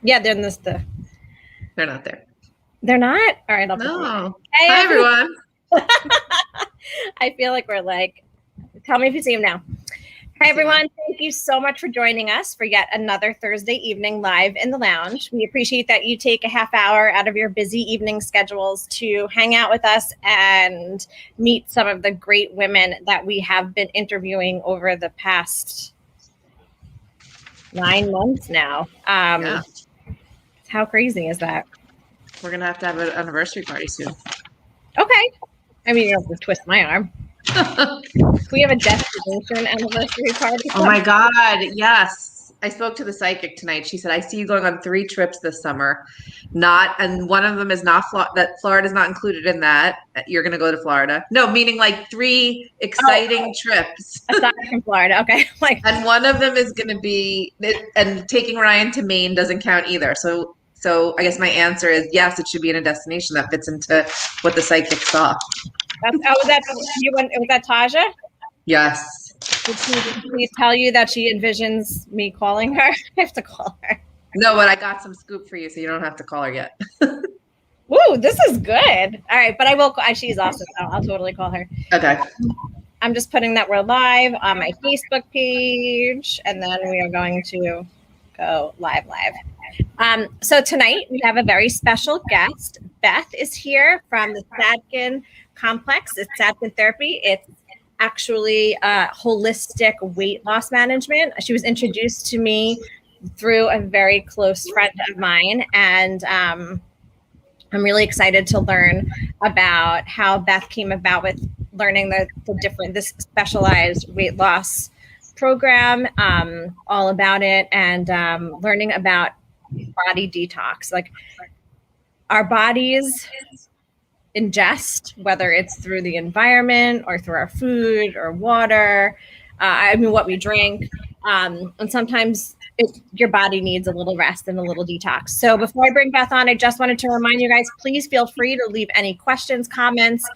Yeah, they're in this. They're not there. They're not? All right. No. Hey, hi, everyone. I feel like we're like, tell me if you see them now. Hi, everyone. Thank you so much for joining us for yet another Thursday evening live in the lounge. We appreciate that you take a half hour out of your busy evening schedules to hang out with us and meet some of the great women that we have been interviewing over the past 9 months now. Yeah. How crazy is that? We're going to have an anniversary party soon. Okay. I mean, you don't have to twist my arm. We have a destination anniversary party. Oh my God. Yes. I spoke to the psychic tonight. She said, I see you going on 3 trips this summer. And one of them is not that Florida's not included in that. You're going to go to Florida. No, meaning like 3 exciting trips. Aside from Florida. Okay. And one of them is going to be, and taking Ryan to Maine doesn't count either. So I guess my answer is yes, it should be in a destination that fits into what the psychic saw. Was that Taja? Yes. Did she please tell you that she envisions me calling her? I have to call her. No, but I got some scoop for you, so you don't have to call her yet. Woo, this is good. All right, but I will. She's awesome. I'll totally call her. Okay. I'm just putting that we're live on my Facebook page, and then we are going to go live. So tonight we have a very special guest. Beth is here from the Sadkhin Complex. It's Sadkhin Therapy. It's actually holistic weight loss management. She was introduced to me through a very close friend of mine, and I'm really excited to learn about how Beth came about with learning this specialized weight loss program, all about it, and learning about body detox. Like, our bodies ingest, whether it's through the environment or through our food or water, what we drink. And sometimes your body needs a little rest and a little detox. So before I bring Beth on, I just wanted to remind you guys, please feel free to leave any questions, comments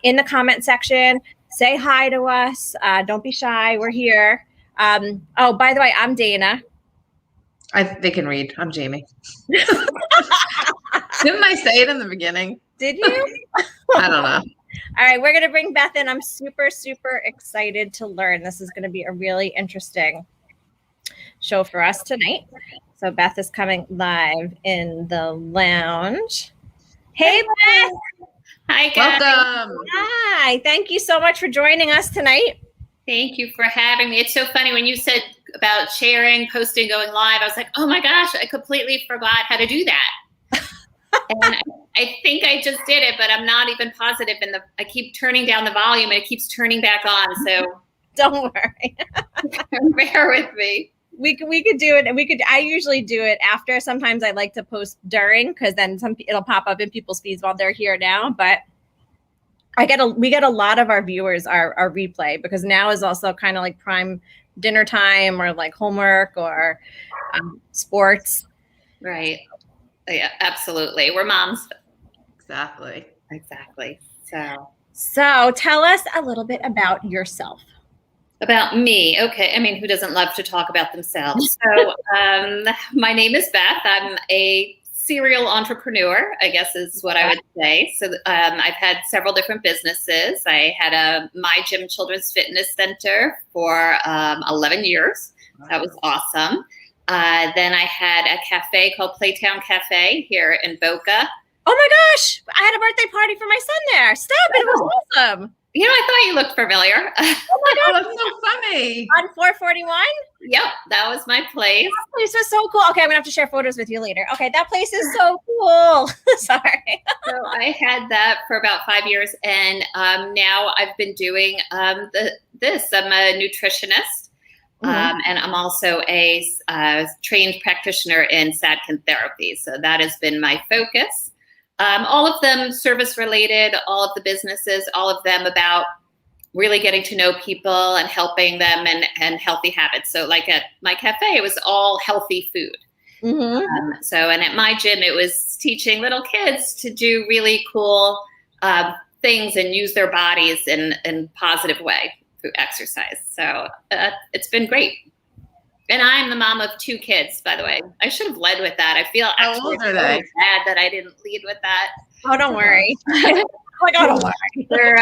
in the comment section. Say hi to us. Don't be shy. We're here. Oh, by the way, I'm Dana. They can read. I'm Jamie. Didn't I say it in the beginning? Did you? I don't know. All right, we're going to bring Beth in. I'm super, super excited to learn. This is going to be a really interesting show for us tonight. So Beth is coming live in the lounge. Hey, Beth. Hi, guys. Welcome. Hi. Thank you so much for joining us tonight. Thank you for having me. It's so funny when you said about sharing, posting, going live. I was like, oh my gosh, I completely forgot how to do that. And I think I just did it, but I'm not even positive. I keep turning down the volume and it keeps turning back on. So don't worry. Bear with me. We could do it, and I usually do it after. Sometimes I like to post during, because then it'll pop up in people's feeds while they're here now. But we get a lot of our viewers our replay, because now is also kind of like prime dinner time or like homework or sports. Right. Yeah, absolutely. We're moms. Exactly. So tell us a little bit about yourself. About me. Okay. I mean, who doesn't love to talk about themselves? So my name is Beth. I'm a serial entrepreneur, I guess is what I would say. So I've had several different businesses. I had a My Gym Children's Fitness Center for 11 years. That was awesome. Then I had a cafe called Playtown Cafe here in Boca. Oh my gosh, I had a birthday party for my son there. Stop, it was awesome. You know, I thought you looked familiar. Oh my God, that's so funny. On 441? Yep, that was my place. That place was so cool. Okay, I'm gonna have to share photos with you later. Okay, that place is so cool. Sorry. So I had that for about 5 years, and now I've been doing this. I'm a nutritionist, and I'm also a trained practitioner in Sadkhin Therapy. So that has been my focus. All of them service related, all of the businesses, all of them about really getting to know people and helping them and healthy habits. So like at my cafe, it was all healthy food. And at my gym, it was teaching little kids to do really cool things and use their bodies in a positive way through exercise. So it's been great. And I'm the mom of 2 kids, by the way. I should have led with that. I feel actually old are they? bad that I didn't lead with that. Oh, don't worry. Like, oh, don't worry. They're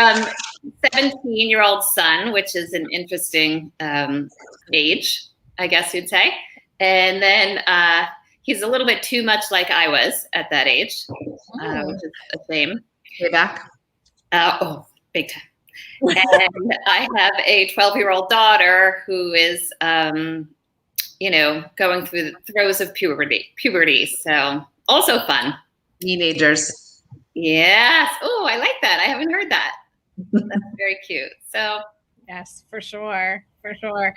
17-year-old son, which is an interesting age, I guess you'd say. And then he's a little bit too much like I was at that age, which is a shame. Payback. Oh, big time. And I have a 12-year-old daughter who is, going through the throes of puberty. So also fun. Teenagers. Yes. Oh, I like that. I haven't heard that. That's very cute. So yes, for sure. For sure.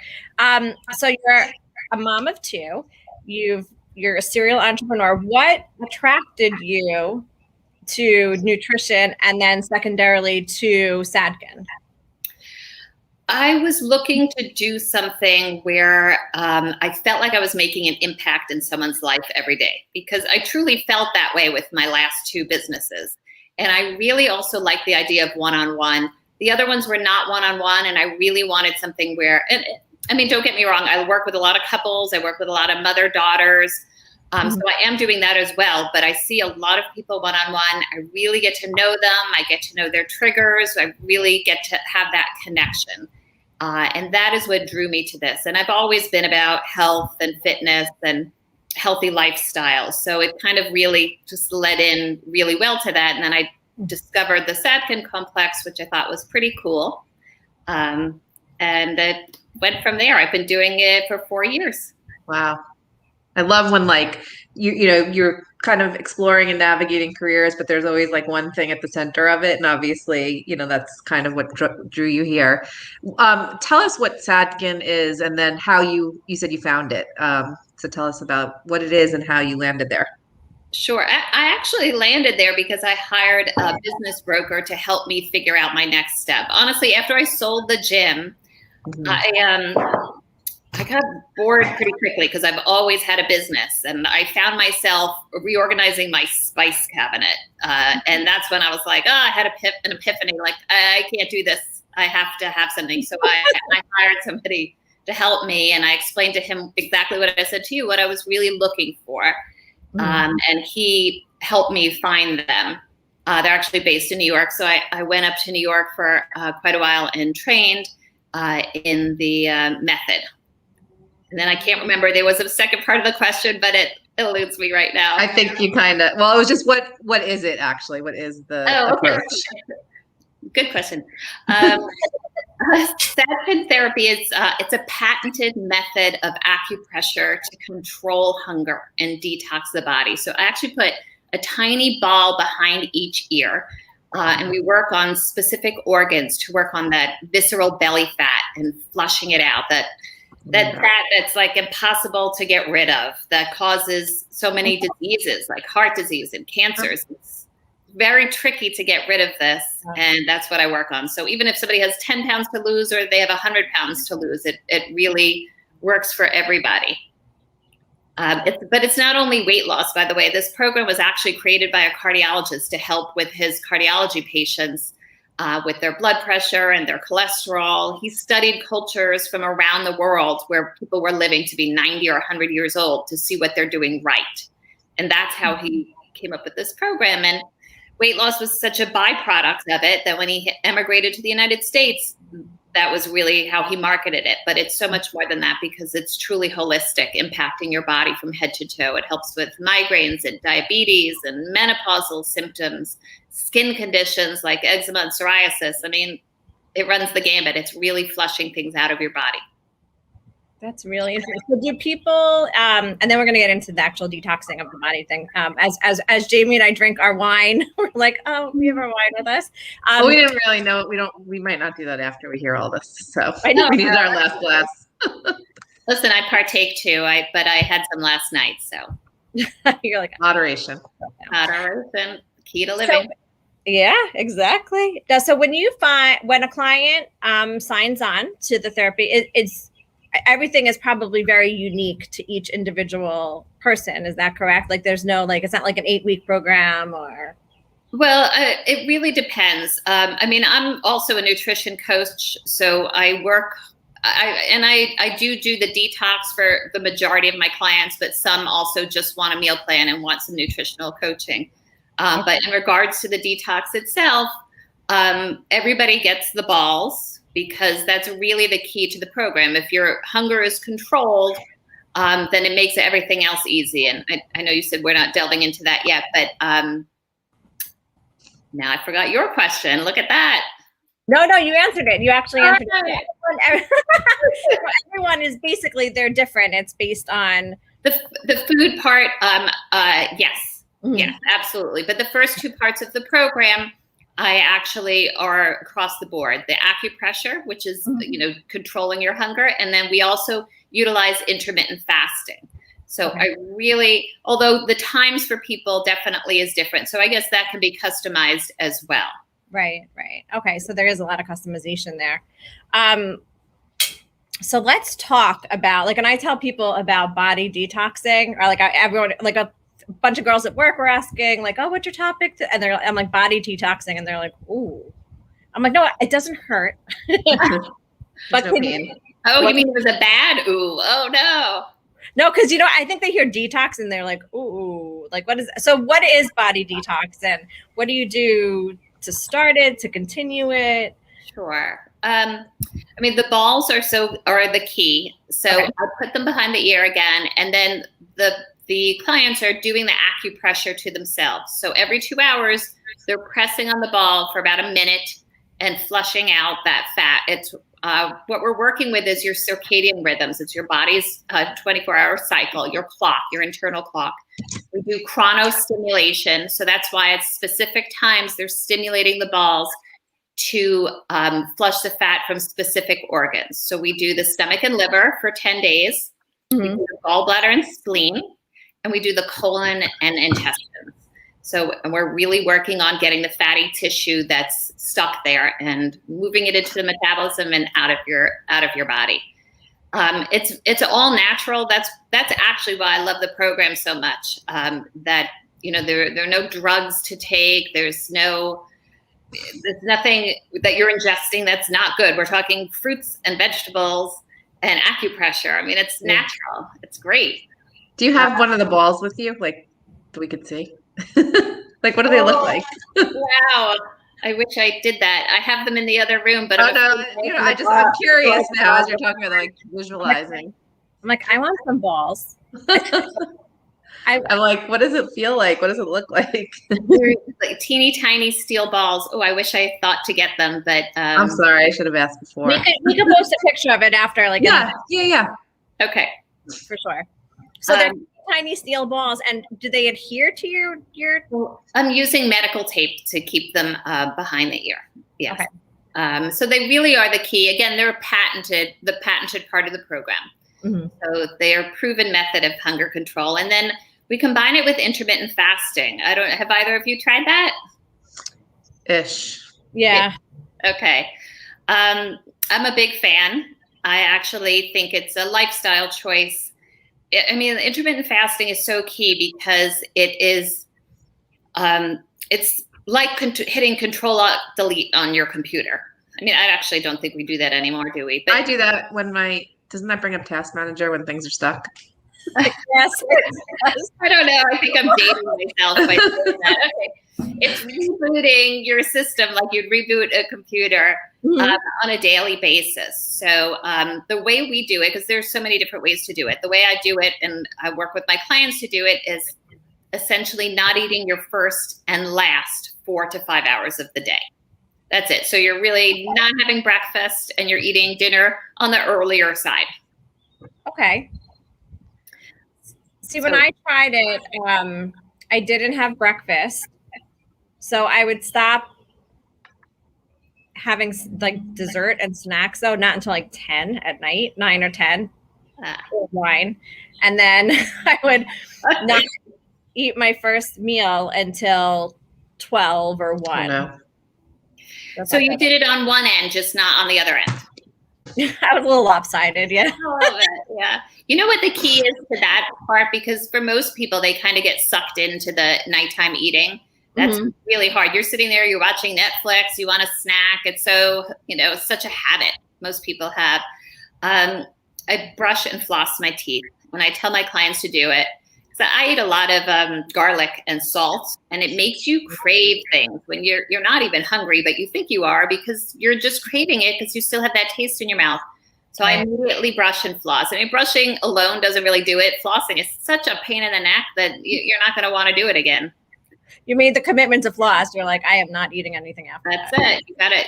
So you're a mom of 2. You're a serial entrepreneur. What attracted you to nutrition and then secondarily to Sadkhin? I was looking to do something where I felt like I was making an impact in someone's life every day, because I truly felt that way with my last 2 businesses. And I really also liked the idea of one-on-one. The other ones were not one-on-one, and I really wanted something where, and I mean, don't get me wrong, I work with a lot of couples. I work with a lot of mother-daughters. So I am doing that as well, but I see a lot of people one-on-one. I really get to know them. I get to know their triggers. I really get to have that connection. And that is what drew me to this. And I've always been about health and fitness and healthy lifestyle. So it kind of really just led in really well to that. And then I discovered the Sadkhin complex, which I thought was pretty cool. And it went from there. I've been doing it for 4 years. Wow. I love when you're kind of exploring and navigating careers, but there's always like one thing at the center of it. And obviously, that's kind of what drew you here. Tell us what Sadkhin is, and then how you said you found it. So tell us about what it is and how you landed there. Sure. I actually landed there because I hired a business broker to help me figure out my next step. Honestly, after I sold the gym, I got bored pretty quickly because I've always had a business, and I found myself reorganizing my spice cabinet. And that's when I was like, I had an epiphany, like, I can't do this. I have to have something. So I hired somebody to help me, and I explained to him exactly what I said to you, what I was really looking for. And he helped me find them. They're actually based in New York. So I went up to New York for quite a while and trained in the method. And then I can't remember. There was a second part of the question, but it eludes me right now. I think you kind of, well, it was just what is it actually? What is the approach? Okay. Good question. Sadkhin therapy is it's a patented method of acupressure to control hunger and detox the body. So I actually put a tiny ball behind each ear, and we work on specific organs to work on that visceral belly fat and flushing it out. That fat that's like impossible to get rid of, that causes so many diseases like heart disease and cancers. It's very tricky to get rid of this, and that's what I work on. So even if somebody has 10 pounds to lose or they have 100 pounds to lose, it really works for everybody. But it's not only weight loss, by the way. This program was actually created by a cardiologist to help with his cardiology patients with their blood pressure and their cholesterol. He studied cultures from around the world where people were living to be 90 or 100 years old to see what they're doing right. And that's how he came up with this program. And weight loss was such a byproduct of it that when he emigrated to the United States, that was really how he marketed it. But it's so much more than that because it's truly holistic, impacting your body from head to toe. It helps with migraines and diabetes and menopausal symptoms, skin conditions like eczema and psoriasis. I mean, it runs the gambit. It's really flushing things out of your body. That's really interesting. So do people, and then we're going to get into the actual detoxing of the body thing. As Jamie and I drink our wine, we're like, oh, we have our wine with us. We didn't really know. We might not do that after we hear all this. So I know. We need our last glass. Listen, I partake too, but I had some last night. So you're like, moderation. Moderation, key to living. So, yeah, exactly. So when a client signs on to the therapy, it's everything is probably very unique to each individual person. Is that correct? Like there's no, it's not like an 8-week program or. Well, it really depends. I mean, I'm also a nutrition coach, so I work I do the detox for the majority of my clients, but some also just want a meal plan and want some nutritional coaching. But in regards to the detox itself, everybody gets the balls because that's really the key to the program. If your hunger is controlled, then it makes everything else easy. And I know you said we're not delving into that yet, but now I forgot your question. Look at that. No, you answered it. You actually answered it. Everyone is basically, they're different. It's based on the food part. Yes, Mm-hmm. yes, absolutely. But the first two parts of the program, I actually are across the board. The acupressure, which is, controlling your hunger. And then we also utilize intermittent fasting. So I really, although the times for people definitely is different. So I guess that can be customized as well. Right. Okay, so there is a lot of customization there. So let's talk about, like, and I tell people about body detoxing, or like everyone, like a bunch of girls at work were asking, like, oh, what's your topic? And I'm like, body detoxing. And they're like, ooh. I'm like, no, it doesn't hurt. But you mean it was a bad ooh? Oh, no. No, because, I think they hear detox and they're like, ooh, like, what is body detox? And what do you do to start it, to continue it? Sure. The balls are the key. So I put them behind the ear again, and then the clients are doing the acupressure to themselves. So every 2 hours, they're pressing on the ball for about a minute and flushing out that fat. It's what we're working with is your circadian rhythms. It's your body's 24-hour cycle, your clock, your internal clock. We do chronostimulation. So that's why at specific times they're stimulating the balls to flush the fat from specific organs. So we do the stomach and liver for 10 days. Mm-hmm. We do the gallbladder and spleen, and we do the colon and intestines. So we're really working on getting the fatty tissue that's stuck there and moving it into the metabolism and out of your body. It's all natural. That's actually why I love the program so much. That there are no drugs to take. There's nothing that you're ingesting that's not good. We're talking fruits and vegetables and acupressure. It's natural. It's great. Do you have one of the balls with you, like, that we could see? Like, what do they look like? Wow. I wish I did that. I have them in the other room, but I'm curious now as you're talking about, like, visualizing. I'm like, I want some balls. I'm like, what does it feel like? What does it look like? They're like teeny tiny steel balls. Oh, I wish I thought to get them, but I'm sorry, I should have asked before. We can post a picture of it after, like, yeah. Okay, for sure. So they're tiny steel balls, and do they adhere to your? Well, I'm using medical tape to keep them behind the ear. Yes. Okay. So they really are the key. Again, they're the patented part of the program. Mm-hmm. So they are proven method of hunger control, and then we combine it with intermittent fasting. Have either of you tried that? Ish. Yeah. Okay. I'm a big fan. I actually think it's a lifestyle choice. Intermittent fasting is so key because it is, it's like hitting Control-Alt-Delete on your computer. I actually don't think we do that anymore, do we? But I do that when doesn't that bring up Task Manager when things are stuck? Yes. I don't know. I think I'm dating myself by saying that. Okay. It's rebooting your system like you'd reboot a computer on a daily basis. So the way we do it, because there's so many different ways to do it, the way I do it, and I work with my clients to do it, is essentially not eating your first and last 4 to 5 hours of the day. That's it. So you're really not having breakfast and you're eating dinner on the earlier side. Okay. See, when I tried it, I didn't have breakfast. So I would stop having like dessert and snacks, though, not until like 10 at night, 9 or 10, wine. And then I would not eat my first meal until 12 or 1. Oh, no. So you did it on one end, just not on the other end. I was a little lopsided, yeah. I love it, yeah. You know what the key is to that part? Because for most people, they kind of get sucked into the nighttime eating. That's really hard. You're sitting there, you're watching Netflix, you want a snack. It's so, such a habit most people have. I brush and floss my teeth when I tell my clients to do it. So I eat a lot of garlic and salt, and it makes you crave things when you're not even hungry, but you think you are because you're just craving it because you still have that taste in your mouth. So I immediately brush and floss. I mean, brushing alone doesn't really do it. Flossing is such a pain in the neck that you're not going to want to do it again. You made the commitment to floss. You're like, I am not eating anything after That's it.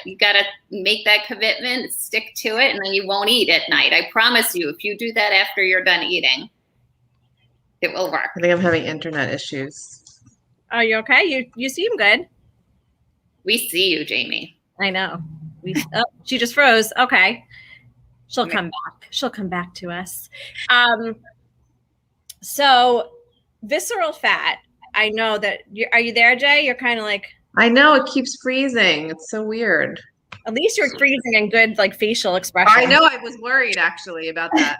You gotta make that commitment, stick to it, and then you won't eat at night. I promise you, if you do that after you're done eating, it will work. I think I'm having internet issues. Are you okay? You seem good. We see you, Jamie. I know. She just froze. Okay. She'll come back. She'll come back to us. So visceral fat. I know that are you there, Jay? You're kind of like. I know, it keeps freezing. It's so weird. At least you're freezing in good like facial expression. I know. I was worried actually about that.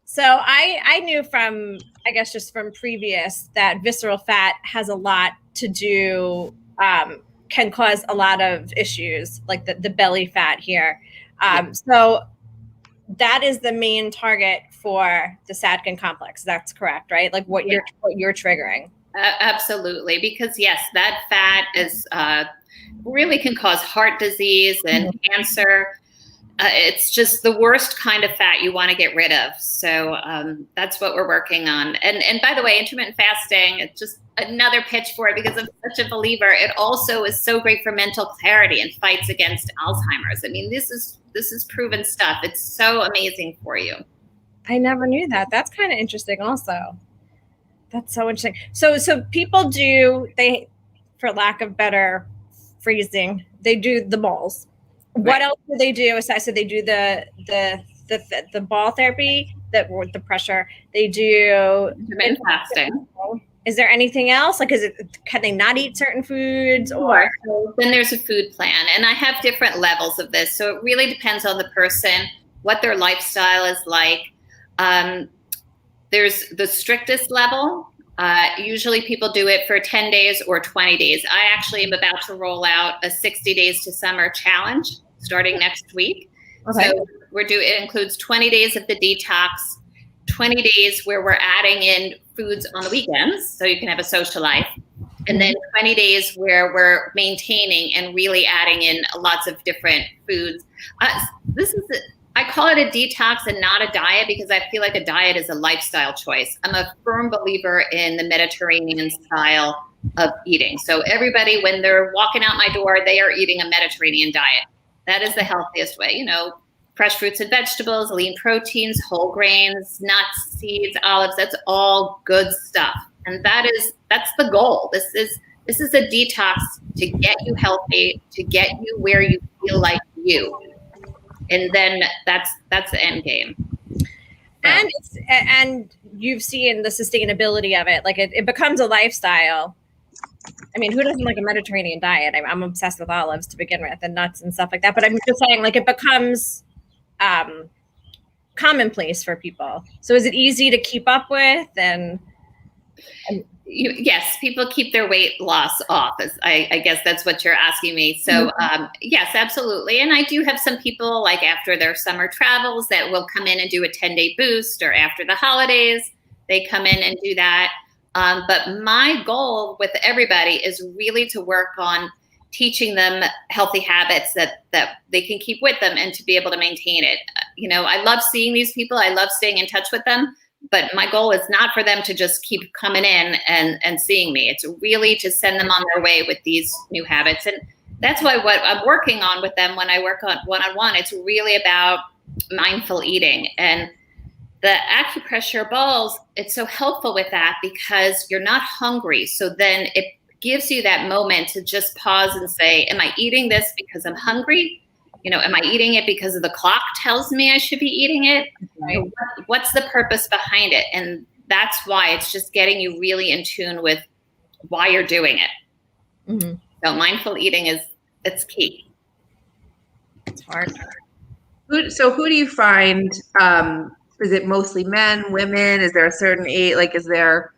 So I knew from, I guess, just from previous that visceral fat has a lot to do, can cause a lot of issues like the belly fat here. So that is the main target for the Sadkhin complex. That's correct, right? Like what you're triggering. Absolutely. Because yes, that fat is really can cause heart disease and cancer. It's just the worst kind of fat you want to get rid of. So that's what we're working on. And by the way, intermittent fasting, it's just another pitch for it because I'm such a believer. It also is so great for mental clarity and fights against Alzheimer's. I mean, this is proven stuff. It's so amazing for you. I never knew that. That's kind of interesting also. That's so interesting. So people for lack of better phrasing, they do the balls. What else do they do? So they do the ball therapy, the pressure. They do intermittent fasting. Is there anything else? Like, can they not eat certain foods? Or then there's a food plan, and I have different levels of this. So it really depends on the person, what their lifestyle is like. There's the strictest level. Usually people do it for 10 days or 20 days. I actually am about to roll out a 60 days to summer challenge starting next week. Okay. So it includes 20 days of the detox, 20 days where we're adding in foods on the weekends so you can have a social life, and then 20 days where we're maintaining and really adding in lots of different foods. I call it a detox and not a diet because I feel like a diet is a lifestyle choice. I'm a firm believer in the Mediterranean style of eating. So everybody, when they're walking out my door, they are eating a Mediterranean diet. That is the healthiest way. Fresh fruits and vegetables, lean proteins, whole grains, nuts, seeds, olives. That's all good stuff. And that's the goal. This is a detox to get you healthy, to get you where you feel like you. And then that's the end game. And you've seen the sustainability of it. Like it becomes a lifestyle. I mean, who doesn't like a Mediterranean diet? I'm obsessed with olives to begin with and nuts and stuff like that. But I'm just saying, like, it becomes commonplace for people. So is it easy to keep up with? And yes, people keep their weight loss off. I guess that's what you're asking me. So yes, absolutely. And I do have some people like after their summer travels that will come in and do a 10-day boost, or after the holidays, they come in and do that. But my goal with everybody is really to work on teaching them healthy habits that they can keep with them and to be able to maintain it. I love seeing these people. I love staying in touch with them. But my goal is not for them to just keep coming in and seeing me. It's really to send them on their way with these new habits. And that's why what I'm working on with them when I work on one-on-one, it's really about mindful eating. And the acupressure balls, it's so helpful with that because you're not hungry. So then it gives you that moment to just pause and say, am I eating this because I'm hungry? Am I eating it because the clock tells me I should be eating it? Right. What's the purpose behind it? And that's why it's just getting you really in tune with why you're doing it. Mm-hmm. So mindful eating it's key. It's hard. So who do you find, is it mostly men, women? Is there a certain age, is there,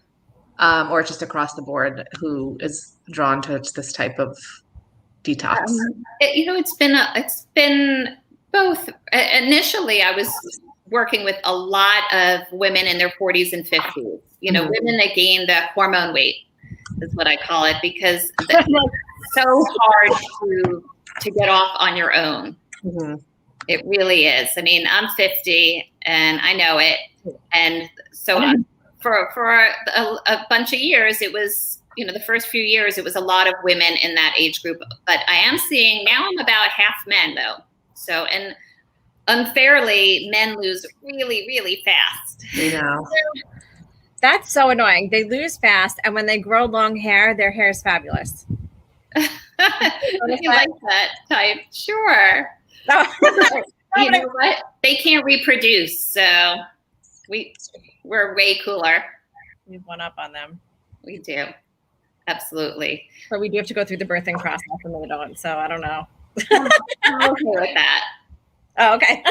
or just across the board who is drawn to this type of detox? It's been both. Initially, I was working with a lot of women in their 40s and 50s. Women that gain the hormone weight is what I call it, because it's so hard to get off on your own. Mm-hmm. It really is. I mean, I'm 50 and I know it. And so for a bunch of years, it was, the first few years, it was a lot of women in that age group. But I am seeing now I'm about half men though. So, and unfairly, men lose really, really fast. That's so annoying. They lose fast. And when they grow long hair, their hair is fabulous. You like that type? Sure. You know what? They can't reproduce, so we're way cooler. We've one up on them. We do, absolutely. But we do have to go through the birthing process, and they don't. So I don't know. I'm okay with that. Oh, okay.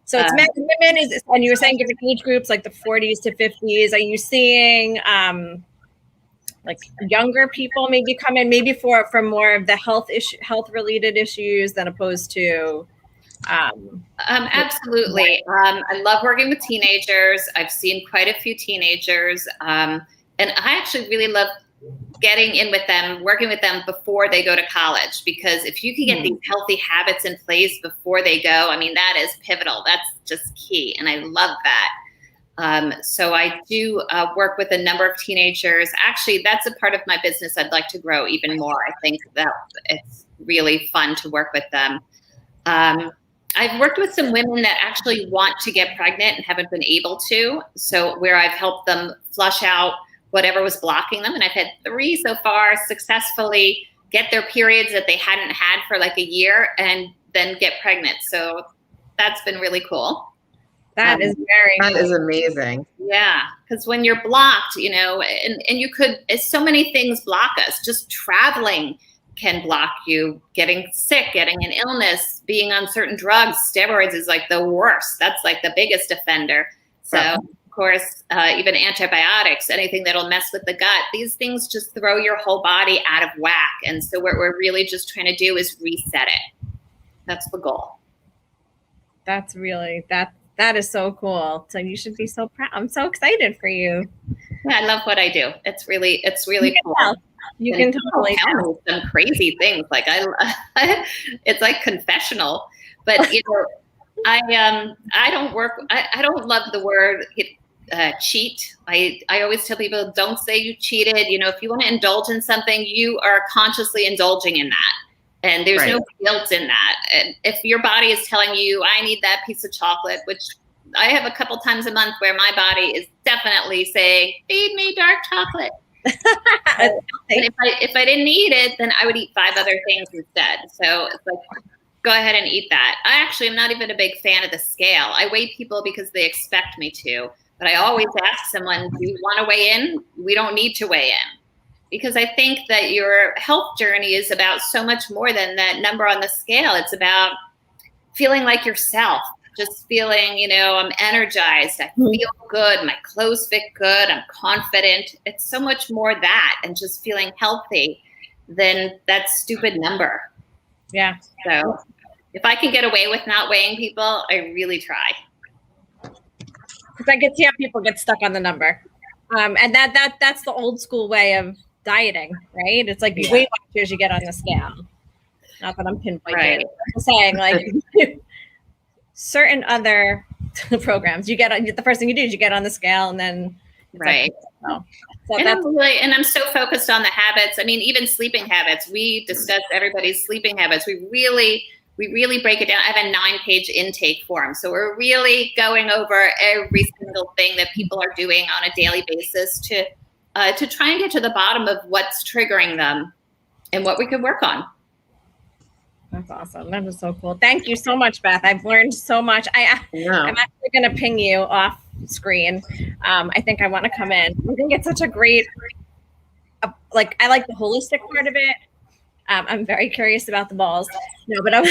So it's men and women, and you were saying different age groups, like the 40s to 50s. Are you seeing like younger people maybe come in, maybe for more of the health related issues than opposed to? Absolutely. I love working with teenagers. I've seen quite a few teenagers, and I actually really love getting in with them, working with them before they go to college, because if you can get these healthy habits in place before they go, I mean, that is pivotal. That's just key. And I love that. So I do work with a number of teenagers. Actually, that's a part of my business I'd like to grow even more. I think that it's really fun to work with them. I've worked with some women that actually want to get pregnant and haven't been able to. So where I've helped them flush out whatever was blocking them. And I've had 3 so far successfully get their periods that they hadn't had for like a year and then get pregnant. So that's been really cool. That is amazing. Yeah. Because when you're blocked, and you could, so many things block us. Just traveling can block you, getting sick, getting an illness, being on certain drugs. Steroids is like the worst. That's like the biggest offender. So of course, even antibiotics, anything that'll mess with the gut, these things just throw your whole body out of whack. And so what we're really just trying to do is reset it. That's the goal. That's really, that is so cool. So you should be so proud. I'm so excited for you. Yeah, I love what I do. It's really cool. Tell. You can totally tell me some crazy things. Like it's like confessional, but I don't work. I don't love the word cheat. I always tell people, don't say you cheated. If you want to indulge in something, you are consciously indulging in that. And there's no guilt in that. And if your body is telling you, I need that piece of chocolate, which I have a couple times a month where my body is definitely saying, feed me dark chocolate. And if I didn't eat it, then I would eat 5 other things instead. So it's like, go ahead and eat that. I actually am not even a big fan of the scale. I weigh people because they expect me to. But I always ask someone, do you want to weigh in? We don't need to weigh in. Because I think that your health journey is about so much more than that number on the scale. It's about feeling like yourself, just feeling, I'm energized. I feel good. My clothes fit good. I'm confident. It's so much more that and just feeling healthy than that stupid number. Yeah. So if I can get away with not weighing people, I really try. Because I can see how people get stuck on the number. And that's the old school way of dieting, right? It's like you weight watch as you get on the scale. Not that I'm pinpointing. Right. I'm saying like certain other programs, you get on, the first thing you do is you get on the scale and then right. Like, so and I'm so focused on the habits. I mean, even sleeping habits. We discussed everybody's sleeping habits. We really break it down. I have a 9-page intake form. So we're really going over every single thing that people are doing on a daily basis to try and get to the bottom of what's triggering them and what we could work on. That's awesome. That is so cool. Thank you so much, Beth. I've learned so much. I'm actually going to ping you off screen. I think I want to come in. I think it's such a great, I like the holistic part of it. I'm very curious about the balls. But I'm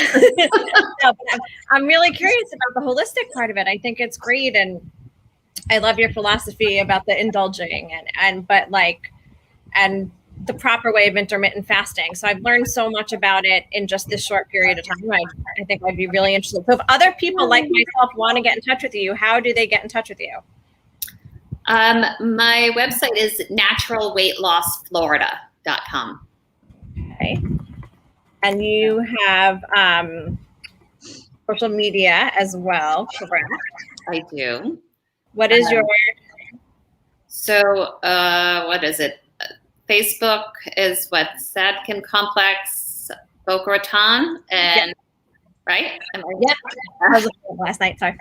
really curious about the holistic part of it. I think it's great. And I love your philosophy about the indulging and the proper way of intermittent fasting. So I've learned so much about it in just this short period of time. I think I'd be really interested. So if other people like myself want to get in touch with you, how do they get in touch with you? My website is naturalweightlossflorida.com. Okay. And you have social media as well, correct? I do. What is your... So what is it? Facebook is what? Sadkhin Complex, Boca Raton, and right? Yeah, I was looking last night. Sorry.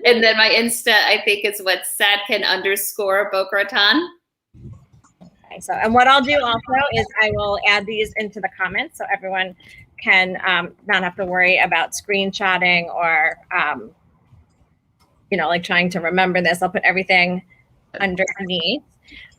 And then my Insta, I think, is what? Sadkhin_Boca Raton. Okay, so and what I'll do also is I will add these into the comments so everyone can not have to worry about screenshotting or like trying to remember this. I'll put everything underneath.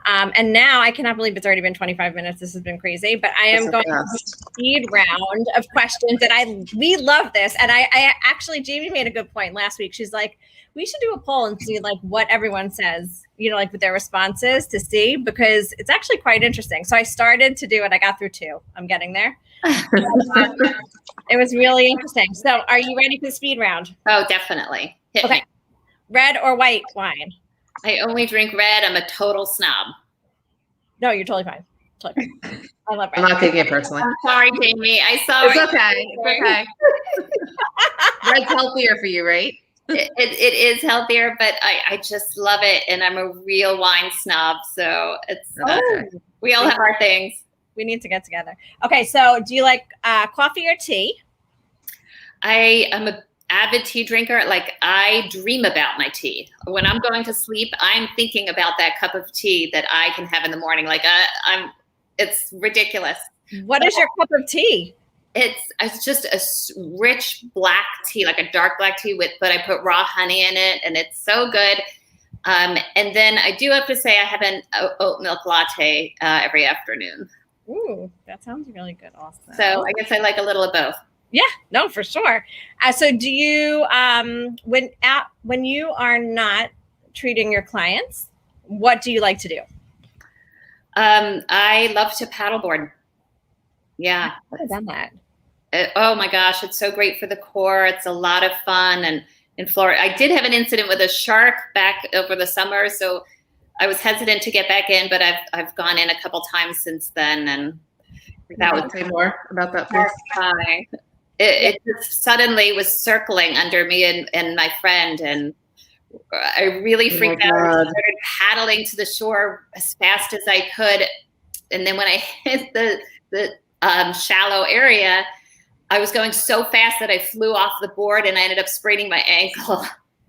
And now I cannot believe it's already been 25 minutes. This has been crazy, but I am going to a speed round of questions, and we love this. And I actually, Jamie made a good point last week. She's like, we should do a poll and see like what everyone says, like with their responses to see, because it's actually quite interesting. So I started to do it. I got through 2. I'm getting there. It was really interesting. So are you ready for the speed round? Oh, definitely. Hit me. Red or white wine? I only drink red. I'm a total snob. No, you're totally fine. Totally fine. I love red. I'm not taking it personally. I'm sorry, Jamie. I saw It's okay. It's okay. Red's healthier for you, right? It is healthier, but I just love it. And I'm a real wine snob. So it's we all have our things. We need to get together. Okay, so do you like coffee or tea? I am a avid tea drinker. Like I dream about my tea. When I'm going to sleep, I'm thinking about that cup of tea that I can have in the morning. Like it's ridiculous. What is your cup of tea? It's just a rich black tea, like a dark black tea but I put raw honey in it, and it's so good. And then I do have to say I have an oat milk latte every afternoon. Ooh, that sounds really good also. So I guess I like a little of both. Yeah, no, for sure. So do you, when you are not treating your clients, what do you like to do? I love to paddleboard. Yeah. I've done that. Oh my gosh, it's so great for the core. It's a lot of fun. And in Florida, I did have an incident with a shark back over the summer, so I was hesitant to get back in, but I've gone in a couple times since then, and that was say more about that, please. It just suddenly was circling under me and my friend, and I really freaked out. I started paddling to the shore as fast as I could, and then when I hit the shallow area, I was going so fast that I flew off the board and I ended up spraining my ankle.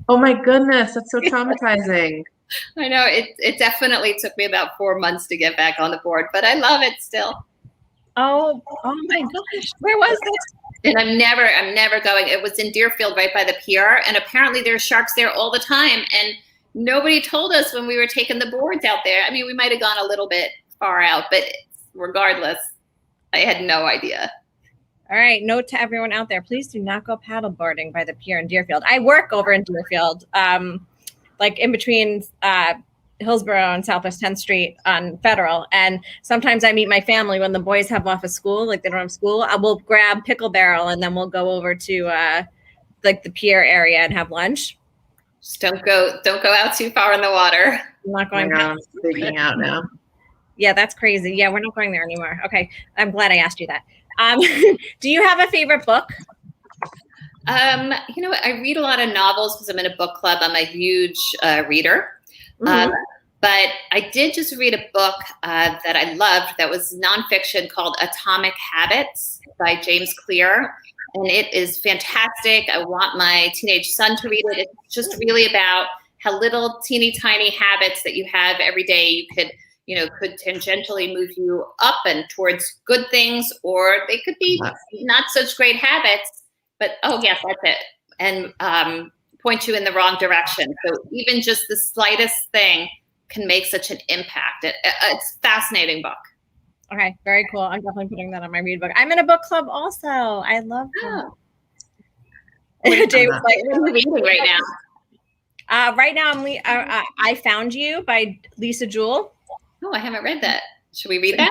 Oh my goodness, that's so traumatizing. I know it definitely took me about 4 months to get back on the board, but I love it still. Oh my gosh, where was this? And I'm never going. It was in Deerfield, right by the pier, and apparently there's sharks there all the time. And nobody told us when we were taking the boards out there. I mean, we might have gone a little bit far out, but regardless, I had no idea. All right, note to everyone out there: please do not go paddleboarding by the pier in Deerfield. I work over in Deerfield, like in between Hillsborough and Southwest 10th Street on Federal. And sometimes I meet my family when the boys have off of school, like they don't have school. I will grab Pickle Barrel and then we'll go over to like the pier area and have lunch. Just don't go out too far in the water. I'm not going. I'm freaking out now. Yeah, that's crazy. Yeah, we're not going there anymore. Okay, I'm glad I asked you that. Do you have a favorite book? You know what? I read a lot of novels because I'm in a book club. I'm a huge reader. Mm-hmm. But I did just read a book that I loved that was nonfiction called Atomic Habits by James Clear. And it is fantastic. I want my teenage son to read it. It's just really about how little teeny tiny habits that you have every day could tangentially move you up and towards good things, or they could be not such great habits, but oh yes, that's it. And point you in the wrong direction. So even just the slightest thing can make such an impact. It's a fascinating book. Okay, very cool. I'm definitely putting that on my read book. I'm in a book club also. I love that. Jay was like, what are you reading right now? Right now, I Found You by Lisa Jewell. Oh, I haven't read that. Should we read that?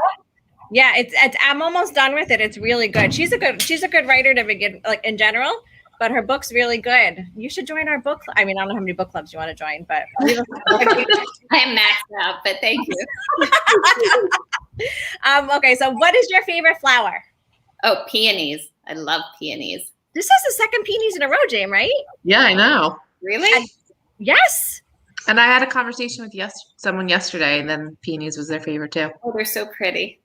Yeah, it's I'm almost done with it. It's really good. She's a good writer to begin, like in general, but her book's really good. You should join our book. I mean, I don't know how many book clubs you want to join, but I am maxed out, but thank you. Okay, so what is your favorite flower? Oh, peonies. I love peonies. This is the second peonies in a row, Jane, right? Yeah, I know. Really? Yes. And I had a conversation with someone yesterday, and then peonies was their favorite too. Oh, they're so pretty.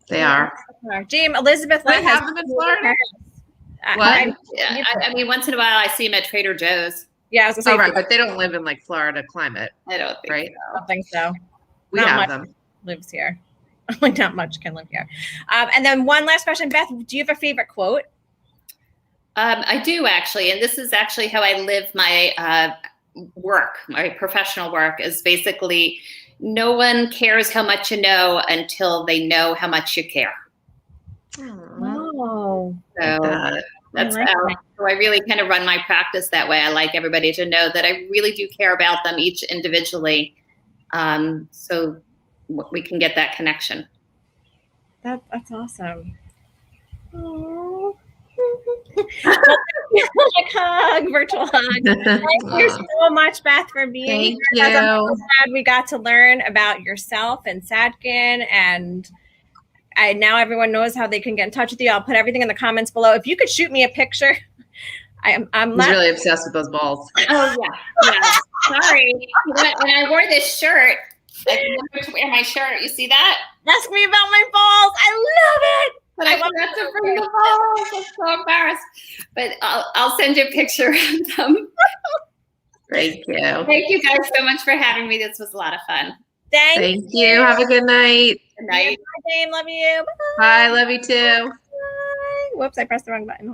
They are. Jane, Elizabeth They Lynn has have them in Florida? What? I mean, once in a while I see them at Trader Joe's. Yeah, I was gonna say. Oh, right, but they don't live in like Florida climate. I don't think Right? I don't think so. We Not have much them. Lives here. Like not much can live here. And then one last question, Beth. Do you have a favorite quote? I do actually, and this is actually how I live my work. My professional work is basically, no one cares how much you know until they know how much you care. Oh, So that's how. So I really kind of run my practice that way. I like everybody to know that I really do care about them each individually, so we can get that connection. that's awesome. Oh. Like hug, virtual hug. Thank you so much, Beth, for being Thank here. I'm so you. glad we got to learn about yourself and Sadkhin, and now everyone knows how they can get in touch with you. I'll put everything in the comments below. If you could shoot me a picture. I'm He's really obsessed with those balls. Oh yeah. Sorry. When I wore this shirt, I remember to wear my shirt. You see that? Ask me about my balls. I love it. But I forgot to bring the balls. I'm so embarrassed. But I'll send you a picture of them. Thank you. Thank you guys so much for having me. This was a lot of fun. Thank you. Have a good night. Good night. Bye, Dame. Love you. Bye. Love you too. Bye. Whoops, I pressed the wrong button.